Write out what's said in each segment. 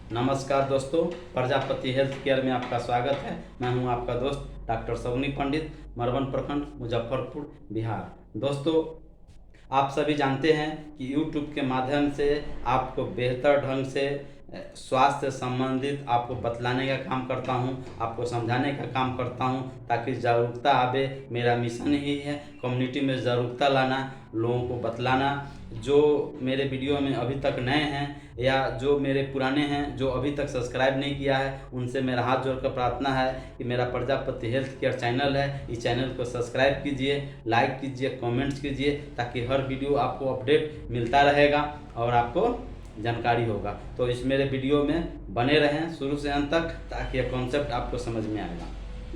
नमस्कार दोस्तों, Prajapati health care में आपका स्वागत है। मैं हूं आपका दोस्त डॉक्टर सवनी पंडित, मरवन प्रखंड, मुजफ्फरपुर, बिहार। दोस्तों, आप सभी जानते हैं कि YouTube के माध्यम से आपको बेहतर ढंग से स्वास्थ्य संबंधित आपको बतलाने का काम करता हूं, आपको समझाने का काम करता हूं, ताकि जागरूकता आवे। मेरा मिशन ही है कम्युनिटी में जागरूकता लाना, लोगों को बतलाना। जो मेरे वीडियो में अभी तक नए हैं या जो मेरे पुराने हैं, जो अभी तक सब्सक्राइब नहीं किया है, उनसे मेरा हाथ जोड़कर प्रार्थना है कि मेरा प्रजापति हेल्थ केयर चैनल है, इस चैनल को सब्सक्राइब कीजिए, लाइक कीजिए, कमेंट्स कीजिए, ताकि हर वीडियो आपको अपडेट मिलता रहेगा और आपको जानकारी होगा। तो इस मेरे वीडियो में बने रहें शुरू से अंत तक, ताकि यह कॉन्सेप्ट आपको समझ में आएगा।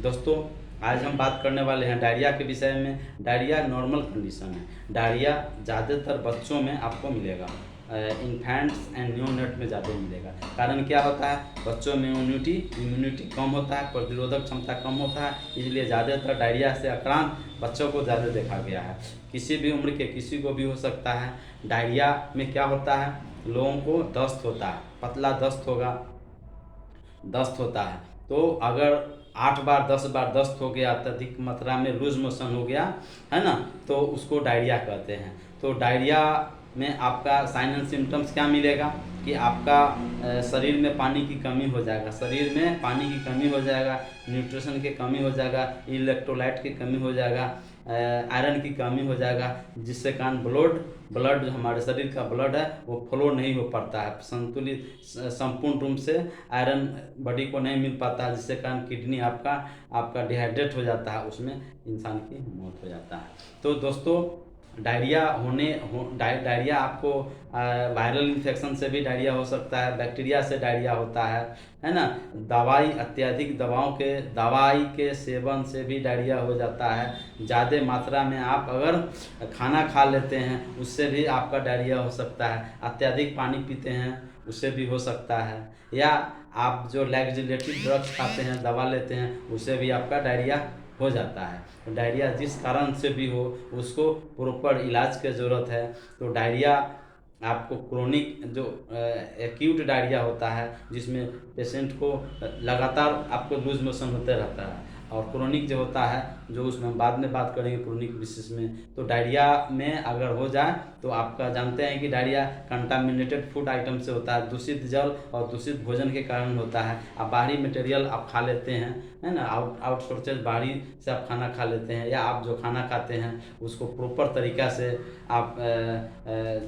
दोस्तों, आज हम बात करने वाले हैं डायरिया के विषय में। डायरिया नॉर्मल कंडीशन है। डायरिया ज़्यादातर बच्चों में आपको मिलेगा, इन्फेंट्स एंड न्यूनेट में ज़्यादा मिलेगा। कारण क्या होता है? बच्चों में इम्यूनिटी कम होता है, प्रतिरोधक क्षमता कम होता है, इसलिए ज़्यादातर डायरिया से आक्रांत बच्चों को ज़्यादा देखा गया है। किसी भी उम्र के किसी को भी हो सकता है। डायरिया में क्या होता है? लोगों को दस्त होता है, पतला दस्त होता है। तो अगर 8 बार 10 बार दस्त हो गया, अत्यधिक मात्रा में लूज मोशन हो गया है ना, तो उसको डायरिया कहते हैं। तो डायरिया में आपका साइन एंड सिम्टम्स क्या मिलेगा कि आपका शरीर में पानी की कमी हो जाएगा, शरीर में पानी की कमी हो जाएगा, न्यूट्रिशन की कमी हो जाएगा, इलेक्ट्रोलाइट की कमी हो जाएगा, आयरन की कमी हो जाएगा, जिससे कारण ब्लड जो हमारे शरीर का ब्लड है वो फ्लो नहीं हो पाता है, संतुलित संपूर्ण रूप से आयरन बॉडी को नहीं मिल पाता है, जिससे कारण किडनी आपका डिहाइड्रेट हो जाता है, उसमें इंसान की मौत हो जाता है। तो दोस्तों, डायरिया आपको वायरल इन्फेक्शन से भी डायरिया हो सकता है, बैक्टीरिया से डायरिया होता है ना। अत्यधिक दवाई के सेवन से भी डायरिया हो जाता है। ज़्यादा मात्रा में आप अगर खाना खा लेते हैं, उससे भी आपका डायरिया हो सकता है। अत्यधिक पानी पीते हैं, उससे भी हो सकता है। या आप जो लैक्सेटिव ड्रग्स खाते हैं, दवा लेते हैं, उससे भी आपका डायरिया हो जाता है। तो डायरिया जिस कारण से भी हो, उसको प्रॉपर इलाज की ज़रूरत है। तो डायरिया आपको क्रोनिक जो एक्यूट डायरिया होता है, जिसमें पेशेंट को लगातार आपको लूज मोशन होते रहता है, और क्रोनिक जो होता है, जो उसमें हम बाद में बात करेंगे क्रोनिक विशेष में। तो डायरिया में अगर हो जाए तो आपका जानते हैं कि डायरिया कंटामिनेटेड फूड आइटम से होता है, दूषित जल और दूषित भोजन के कारण होता है। आप बाहरी मटेरियल आप खा लेते हैं, है ना, आउटसोर्सेज बाहरी से आप खाना खा लेते हैं, या आप जो खाना खाते हैं उसको प्रॉपर तरीक़ा से आप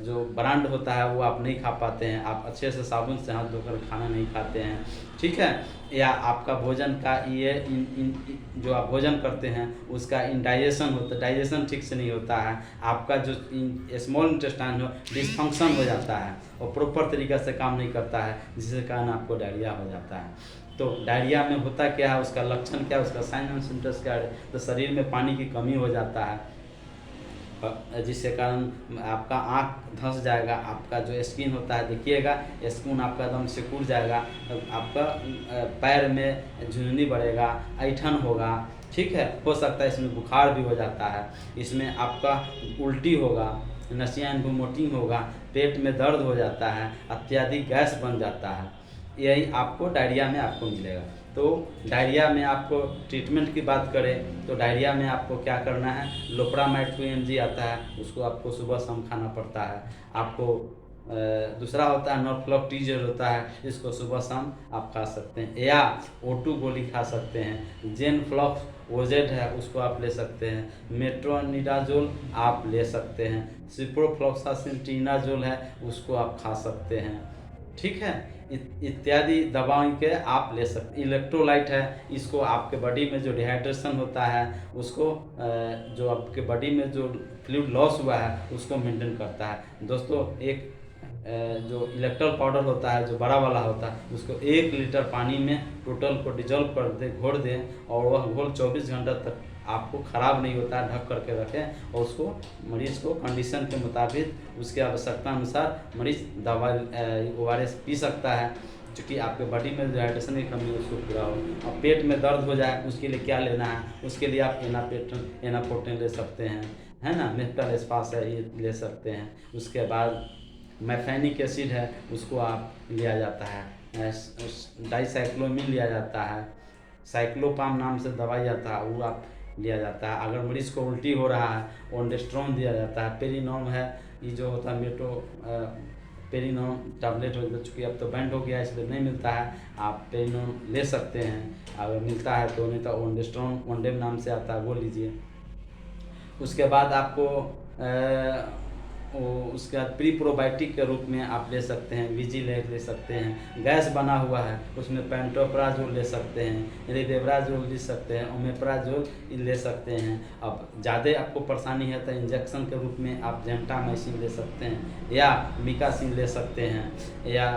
जो ब्रांड होता है वो आप नहीं खा पाते हैं, आप अच्छे से साबुन से हाथ धोकर खाना नहीं खाते हैं, ठीक है। या आपका भोजन का ये जो आप भोजन करते हैं उसका इंडाइजेशन होता है, डाइजेशन ठीक से नहीं होता है, आपका जो स्मॉल इंटेस्टाइन हो डिसफंक्शन हो जाता है और प्रॉपर तरीक़ा से काम नहीं करता है, जिसके कारण आपको डायरिया हो जाता है। तो डायरिया में होता क्या है, उसका लक्षण क्या है, उसका साइन एंड सिम्टम्स क्या है? तो शरीर में पानी की कमी हो जाता है, जिसके कारण आपका आँख धंस जाएगा, आपका जो स्किन होता है देखिएगा, स्किन आपका एकदम सिकुड़ जाएगा, आपका पैर में झुनझुनी बढ़ेगा, ऐंठन होगा, ठीक है। हो सकता है इसमें बुखार भी हो जाता है, इसमें आपका उल्टी होगा, नसिया वोमिटिंग होगा, पेट में दर्द हो जाता है, अत्यधिक गैस बन जाता है। यही आपको डायरिया में आपको मिलेगा। तो डायरिया में आपको ट्रीटमेंट की बात करें तो डायरिया में आपको क्या करना है, लोपरामाइड 2 mg आता है, उसको आपको सुबह शाम खाना पड़ता है। आपको दूसरा होता है नॉर्फ्लॉक्टिजोल होता है, इसको सुबह शाम आप खा सकते हैं, या O2 गोली खा सकते हैं। जेनफ्लॉक्स ओजेड है, उसको आप ले सकते हैं। मेट्रोनिडाजोल आप ले सकते हैं। सिप्रोफ्लॉक्सासिन है, उसको आप खा सकते हैं, ठीक है। इत्यादि दवाओं के आप ले सकते। इलेक्ट्रोलाइट है, इसको आपके बॉडी में जो डिहाइड्रेशन होता है उसको जो आपके बॉडी में जो फ्लूइड लॉस हुआ है उसको मेंटेन करता है। दोस्तों, एक जो इलेक्ट्रोल पाउडर होता है, जो बड़ा वाला होता है, उसको 1 लीटर पानी में टोटल को डिजोल्व कर दे, घोल दें, और वह घोल 24 घंटा तक आपको ख़राब नहीं होता है, ढक करके रखें, और उसको मरीज़ को कंडीशन के मुताबिक उसके आवश्यकता अनुसार मरीज़ दवा ORS पी सकता है, क्योंकि आपके बॉडी में जो हाइड्रेशन की कमी है उसको पूरा हो। और पेट में दर्द हो जाए, उसके लिए क्या लेना है? उसके लिए आप एनापोर्टिन ले सकते हैं, है ना, मेफ्टल स्पास है, ये ले सकते हैं। उसके बाद मैफेनिक एसिड है, उसको आप लिया जाता है। डाइसाइक्लोमिन लिया जाता है, साइक्लोपाम नाम से दवाई आता है वो आप लिया जाता है। अगर मरीज़ को उल्टी हो रहा है ओंडेस्ट्रॉन दिया जाता है। पेरिनॉम है, ये जो होता है पेरिनॉम टैबलेट हो चुकी अब तो बैंड हो गया इसलिए नहीं मिलता है, आप पेरिनॉम ले सकते हैं। अगर मिलता है तो, नहीं तो ओंडेस्ट्रॉन ओंडेम नाम से आता है वो लीजिए। उसके बाद आपको उसके बाद प्री प्रोबायोटिक के रूप में आप ले सकते हैं विजिलेट ले सकते हैं। गैस बना हुआ है उसमें पेंटोप्राजोल ले सकते हैं, रिबेविराजोल ले सकते हैं, ओमेप्राजोल ले सकते हैं। अब ज़्यादा आपको परेशानी है तो इंजेक्शन के रूप में आप जेंटामाइसिन ले सकते हैं या मिकासिन ले सकते हैं, या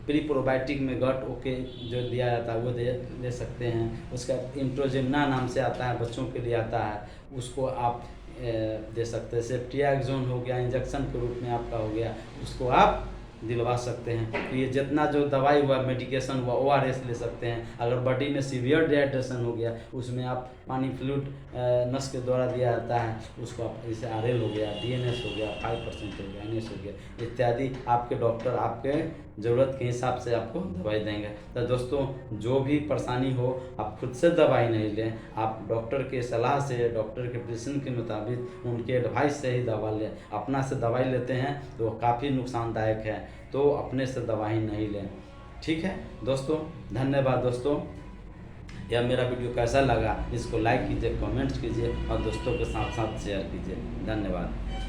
प्री प्रोबायोटिक में गट ओके जो दिया जाता है वो ले सकते हैं। उसका इंट्रोजेना नाम से आता है, बच्चों के लिए आता है, उसको आप दे सकते हैं। सेफ्ट्रियाक्सोन हो गया इंजेक्शन के रूप में आपका हो गया, उसको आप दिलवा सकते हैं। तो ये जितना जो दवाई हुआ मेडिकेशन हुआ ORS ले सकते हैं। अगर बॉडी में सीवियर डिहाइड्रेशन हो गया उसमें आप पानी फ्लूइड नस के द्वारा दिया जाता है, उसको आप जैसे RL हो गया, DNS हो गया, 5% हो गया, NS हो गया इत्यादि, आपके डॉक्टर आपके ज़रूरत के हिसाब से आपको दवाई देंगे। तो दोस्तों जो भी परेशानी हो आप खुद से दवाई नहीं लें, आप डॉक्टर के सलाह से, डॉक्टर के प्रिस्क्रिप्शन के मुताबिक उनके एडवाइस से ही दवा लें। अपना से दवाई लेते हैं तो काफ़ी नुकसानदायक है, तो अपने से दवाई नहीं लें। ठीक है दोस्तों, धन्यवाद दोस्तों। यह मेरा वीडियो कैसा लगा इसको लाइक कीजिए, कमेंट्स कीजिए और दोस्तों के साथ साथ शेयर कीजिए। धन्यवाद।